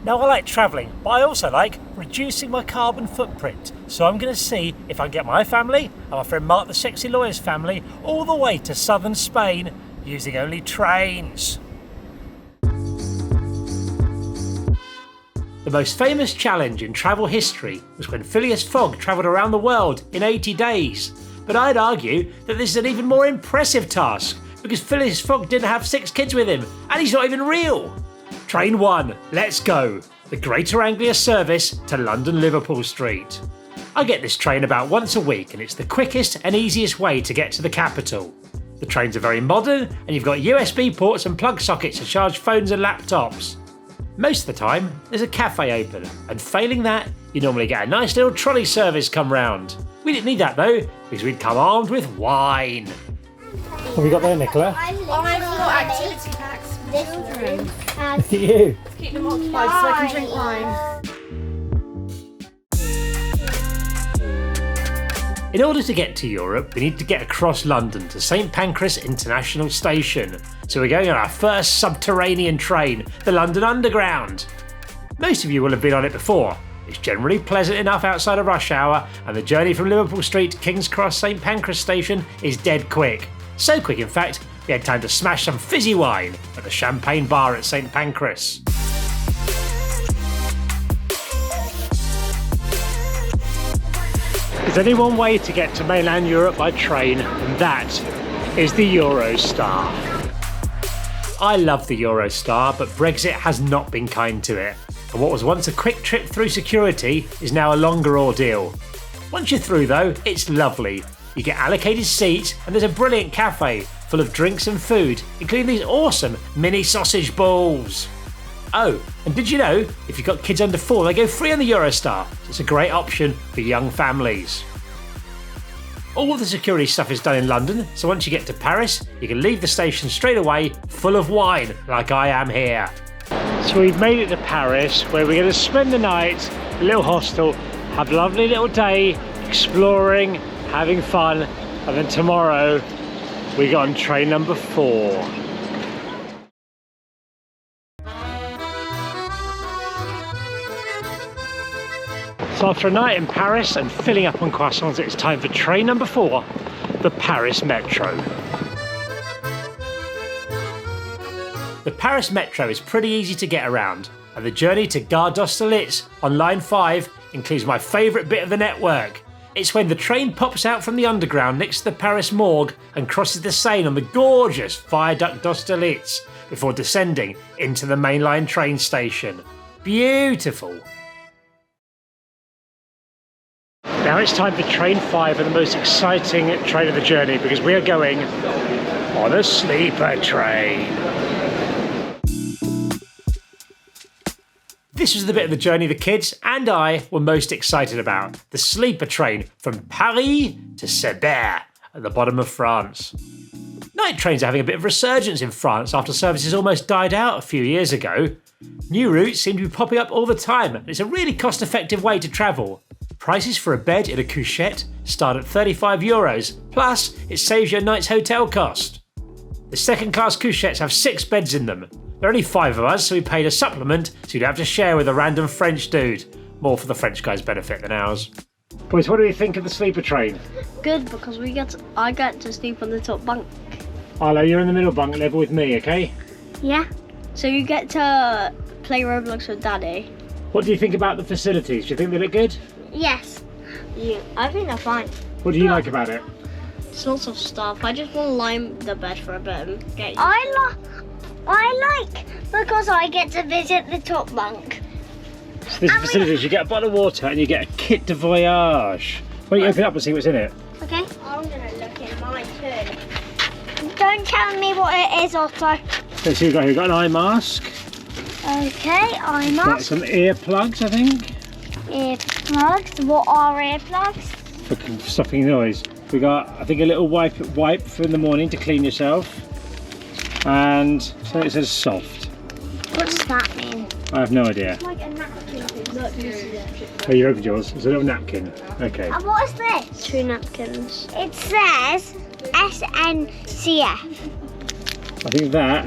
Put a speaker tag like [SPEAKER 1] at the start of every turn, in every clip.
[SPEAKER 1] Now I like travelling, but I also like reducing my carbon footprint. So I'm going to see if I can get my family and my friend Mark the Sexy Lawyer's family all the way to southern Spain using only trains. The most famous challenge in travel history was when Phileas Fogg travelled around the world in 80 days. But I'd argue that this is an even more impressive task because Phileas Fogg didn't have 6 kids with him and he's not even real. Train 1, let's go. The Greater Anglia service to London Liverpool Street. I get this train about once a week and it's the quickest and easiest way to get to the capital. The trains are very modern and you've got USB ports and plug sockets to charge phones and laptops. Most of the time, there's a cafe open, and failing that, you normally get a nice little trolley service come round. We didn't need that though, because we'd come armed with wine. What have we got there, Nicola?
[SPEAKER 2] I've got activity packs for children.
[SPEAKER 1] Look at you.
[SPEAKER 2] Keep them occupied so I can drink wine.
[SPEAKER 1] In order to get to Europe, we need to get across London to St Pancras International Station. So we're going on our first subterranean train, the London Underground. Most of you will have been on it before. It's generally pleasant enough outside of rush hour, and the journey from Liverpool Street to King's Cross St Pancras Station is dead quick. So quick, in fact, we had time to smash some fizzy wine at the Champagne Bar at St Pancras. There's only one way to get to mainland Europe by train, and that is the Eurostar. I love the Eurostar, but Brexit has not been kind to it. And what was once a quick trip through security is now a longer ordeal. Once you're through though, it's lovely. You get allocated seats and there's a brilliant cafe full of drinks and food, including these awesome mini sausage balls. Oh, and did you know, if you've got kids under 4, they go free on the Eurostar, so it's a great option for young families. All of the security stuff is done in London, so once you get to Paris, you can leave the station straight away full of wine, like I am here. So we've made it to Paris, where we're going to spend the night, a little hostel, have a lovely little day, exploring, having fun, and then tomorrow we go on train number 4. So after a night in Paris and filling up on croissants, it's time for train number 4, the Paris Metro. The Paris Metro is pretty easy to get around, and the journey to Gare d'Austerlitz on line 5 includes my favourite bit of the network. It's when the train pops out from the underground next to the Paris Morgue and crosses the Seine on the gorgeous Viaduct d'Austerlitz before descending into the mainline train station. Beautiful! Now it's time for train 5 and the most exciting train of the journey because we are going on a sleeper train. This was the bit of the journey the kids and I were most excited about. The sleeper train from Paris to Cerbère at the bottom of France. Night trains are having a bit of resurgence in France after services almost died out a few years ago. New routes seem to be popping up all the time and it's a really cost-effective way to travel. Prices for a bed in a couchette start at €35, plus it saves you a night's hotel cost. The second-class couchettes have 6 beds in them. There are only 5 of us, so we paid a supplement so you'd have to share with a random French dude. More for the French guy's benefit than ours. Boys, what do you think of the sleeper train?
[SPEAKER 3] Good, because I get to sleep on the top bunk.
[SPEAKER 1] Arlo, you're in the middle bunk level with me, okay?
[SPEAKER 3] Yeah. So you get to play Roblox with Daddy.
[SPEAKER 1] What do you think about the facilities? Do you think they look good?
[SPEAKER 3] Yes. Yeah, I think they're fine.
[SPEAKER 1] What do you like about it?
[SPEAKER 3] There's lots of stuff. I just want to lie in the bed for a bit and get
[SPEAKER 4] I like because I get to visit the top bunk.
[SPEAKER 1] So there's facilities. You get a bottle of water and you get a kit de voyage. Why don't you open it up and see what's in it?
[SPEAKER 4] Okay.
[SPEAKER 3] I'm going to look in mine too.
[SPEAKER 4] Don't tell me what it is, Otto.
[SPEAKER 1] Let's see, we've got an eye mask.
[SPEAKER 4] Okay, eye
[SPEAKER 1] Got
[SPEAKER 4] mask.
[SPEAKER 1] some earplugs, I think.
[SPEAKER 4] Earplugs. What are earplugs?
[SPEAKER 1] For stopping noise. We got, I think, a little wipe for in the morning to clean yourself. And so it says soft.
[SPEAKER 4] What does that mean?
[SPEAKER 1] I have no idea.
[SPEAKER 4] Like a napkin.
[SPEAKER 1] Oh, you opened yours. It's a little napkin. Okay.
[SPEAKER 4] And what is this?
[SPEAKER 3] 2 napkins.
[SPEAKER 4] It says SNCF.
[SPEAKER 1] I think that.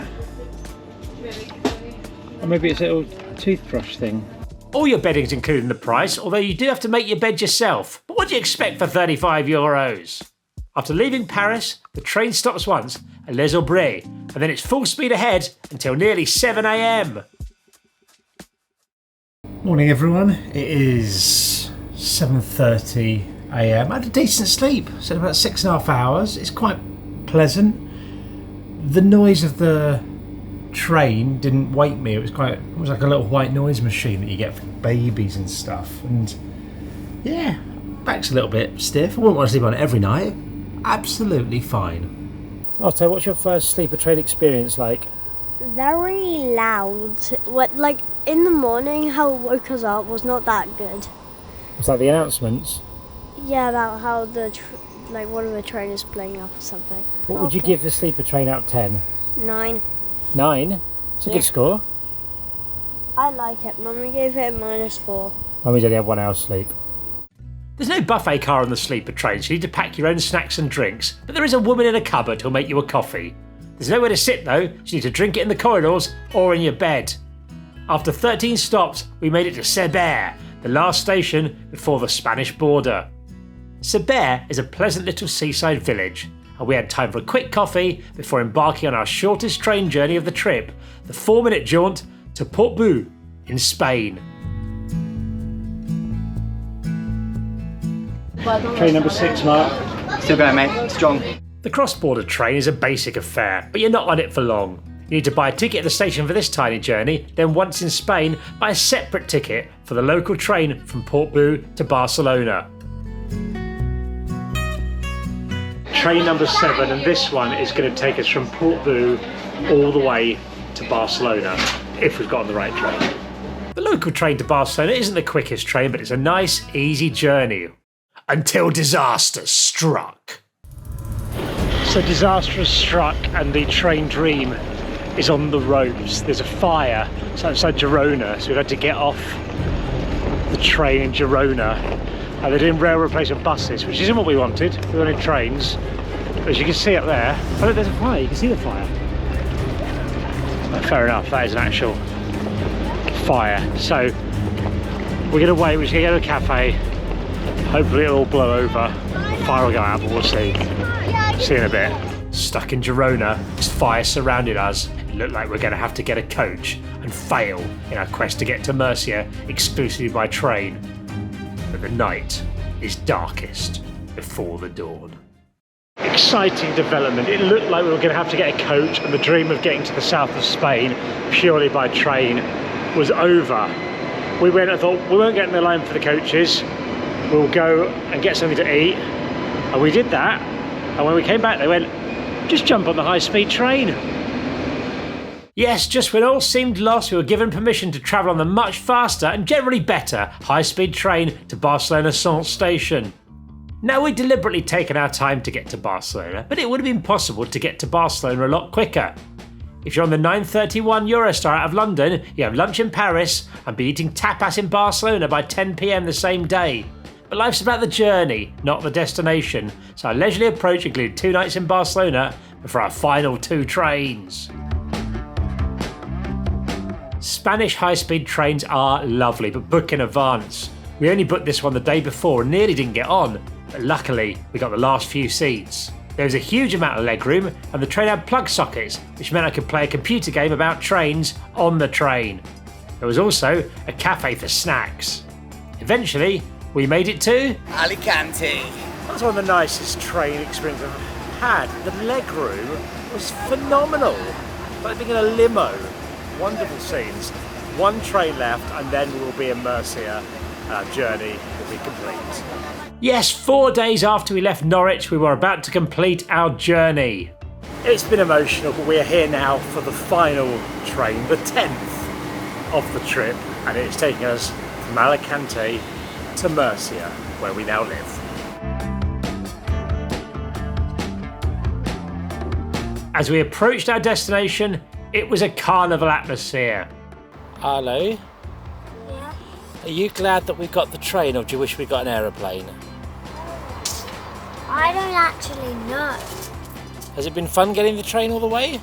[SPEAKER 1] Or maybe it's a little toothbrush thing. All your bedding's included in the price, although you do have to make your bed yourself. But what do you expect for €35? After leaving Paris, the train stops once at Les Aubrais, and then it's full speed ahead until nearly 7 AM. Morning everyone, it is 7:30 AM. I had a decent sleep, so about 6.5 hours. It's quite pleasant. The noise of the train didn't wake me. It was like a little white noise machine that you get for babies and stuff. And yeah, back's a little bit stiff. I wouldn't want to sleep on it every night. Absolutely fine. Otto, what's your first sleeper train experience like?
[SPEAKER 3] Very loud. Like in the morning, how it woke us up was not that good.
[SPEAKER 1] Was that the announcements?
[SPEAKER 3] Yeah, about how one of the trainers playing up or something.
[SPEAKER 1] What would you give the sleeper train out of 10?
[SPEAKER 3] 9.
[SPEAKER 1] 9? It's a good score.
[SPEAKER 3] I like it. Mummy gave it a -4.
[SPEAKER 1] Mummy's only had 1 hour's sleep. There's no buffet car on the sleeper train, so you need to pack your own snacks and drinks, but there is a woman in a cupboard who'll make you a coffee. There's nowhere to sit though, so you need to drink it in the corridors or in your bed. After 13 stops, we made it to Cerbère, the last station before the Spanish border. Cerbère is a pleasant little seaside village, and we had time for a quick coffee before embarking on our shortest train journey of the trip, the 4-minute jaunt to Portbou in Spain. Train number 6, Mark.
[SPEAKER 5] Still going, mate. Strong.
[SPEAKER 1] The cross-border train is a basic affair, but you're not on it for long. You need to buy a ticket at the station for this tiny journey, then once in Spain, buy a separate ticket for the local train from Portbou to Barcelona. Train number 7, and this one is going to take us from Portbou all the way to Barcelona, if we've got on the right train. The local train to Barcelona isn't the quickest train, but it's a nice, easy journey. Until disaster struck. So disaster has struck and the train dream is on the ropes. There's a fire outside Girona, so we've had to get off the train in Girona. They're doing rail replacement buses, which isn't what we wanted. We wanted trains. But as you can see up there, oh look, there's a fire, you can see the fire. Oh, fair enough, that is an actual fire. So we're going to wait, we're just going to go to a cafe. Hopefully it'll all blow over. The fire will go out, but we'll see. See in a bit. Stuck in Girona, this fire surrounded us. It looked like we're going to have to get a coach and fail in our quest to get to Murcia exclusively by train. But the night is darkest before the dawn. Exciting development. It looked like we were going to have to get a coach, and the dream of getting to the south of Spain purely by train was over. We went and thought, we won't get in the line for the coaches. We'll go and get something to eat. And we did that. And when we came back, they went, just jump on the high-speed train. Yes, just when all seemed lost, we were given permission to travel on the much faster and generally better high-speed train to Barcelona Centre Station. Now, we'd deliberately taken our time to get to Barcelona, but it would have been possible to get to Barcelona a lot quicker. If you're on the 9:31 Eurostar out of London, you have lunch in Paris and be eating tapas in Barcelona by 10 PM the same day. But life's about the journey, not the destination, so our leisurely approach included 2 nights in Barcelona before our final 2 trains. Spanish high-speed trains are lovely, but book in advance. We only booked this one the day before and nearly didn't get on, but luckily we got the last few seats. There was a huge amount of legroom, and the train had plug sockets, which meant I could play a computer game about trains on the train. There was also a cafe for snacks. Eventually, we made it to
[SPEAKER 5] Alicante.
[SPEAKER 1] That's one of the nicest train experiences I've had. The legroom was phenomenal. Like being in a limo. Wonderful scenes. 1 train left, and then we'll be in Murcia. Our journey will be complete. Yes, 4 days after we left Norwich, we were about to complete our journey. It's been emotional, but we're here now for the final train, the 10th of the trip, and it's taking us from Alicante to Murcia, where we now live. As we approached our destination, it was a carnival atmosphere. Hello?
[SPEAKER 4] Yeah.
[SPEAKER 1] Are you glad that we got the train, or do you wish we got an aeroplane?
[SPEAKER 4] I don't actually know.
[SPEAKER 1] Has it been fun getting the train all the way?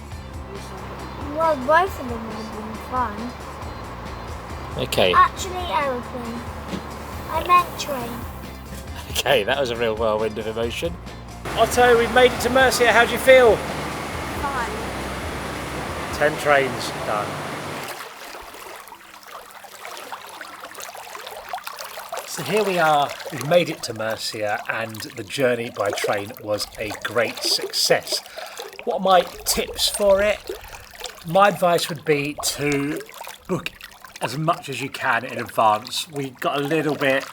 [SPEAKER 4] Well, both of them have been fun.
[SPEAKER 1] Okay.
[SPEAKER 4] Actually, aeroplane. I meant train.
[SPEAKER 1] Okay, that was a real whirlwind of emotion. Otto, we've made it to Murcia. How do you feel?
[SPEAKER 3] Fine.
[SPEAKER 1] 10 trains done. So here we are, we've made it to Murcia and the journey by train was a great success. What are my tips for it? My advice would be to book as much as you can in advance. We got a little bit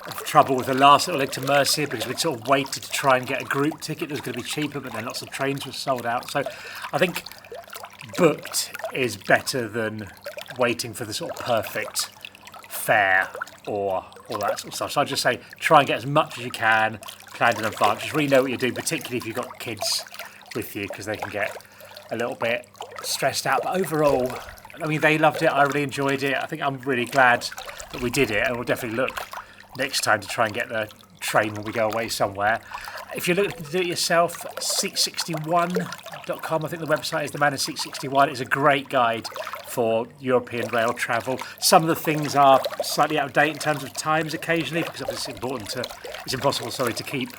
[SPEAKER 1] of trouble with the last little leg to Murcia because we'd sort of waited to try and get a group ticket that was going to be cheaper, but then lots of trains were sold out. So I think booked is better than waiting for the sort of perfect fare or all that sort of stuff. So I'd just say try and get as much as you can, planned in advance. Just really know what you're doing, particularly if you've got kids with you, because they can get a little bit stressed out. But overall, I mean, they loved it. I really enjoyed it. I think I'm really glad that we did it, and we'll definitely look next time to try and get the train when we go away somewhere. If you're looking to do it yourself, seat61.com, I think the website is The Man in Seat 61. It's a great guide for European rail travel. Some of the things are slightly out of date in terms of times occasionally, because obviously it's impossible to keep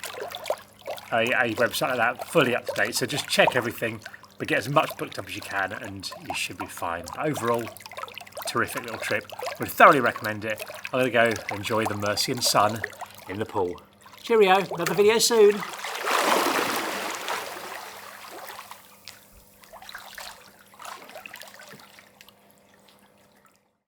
[SPEAKER 1] a website like that fully up to date. So just check everything, but get as much booked up as you can and you should be fine. But overall, terrific little trip. Would thoroughly recommend it. I'm going to go enjoy the Murcian sun in the pool. Cheerio, another video soon.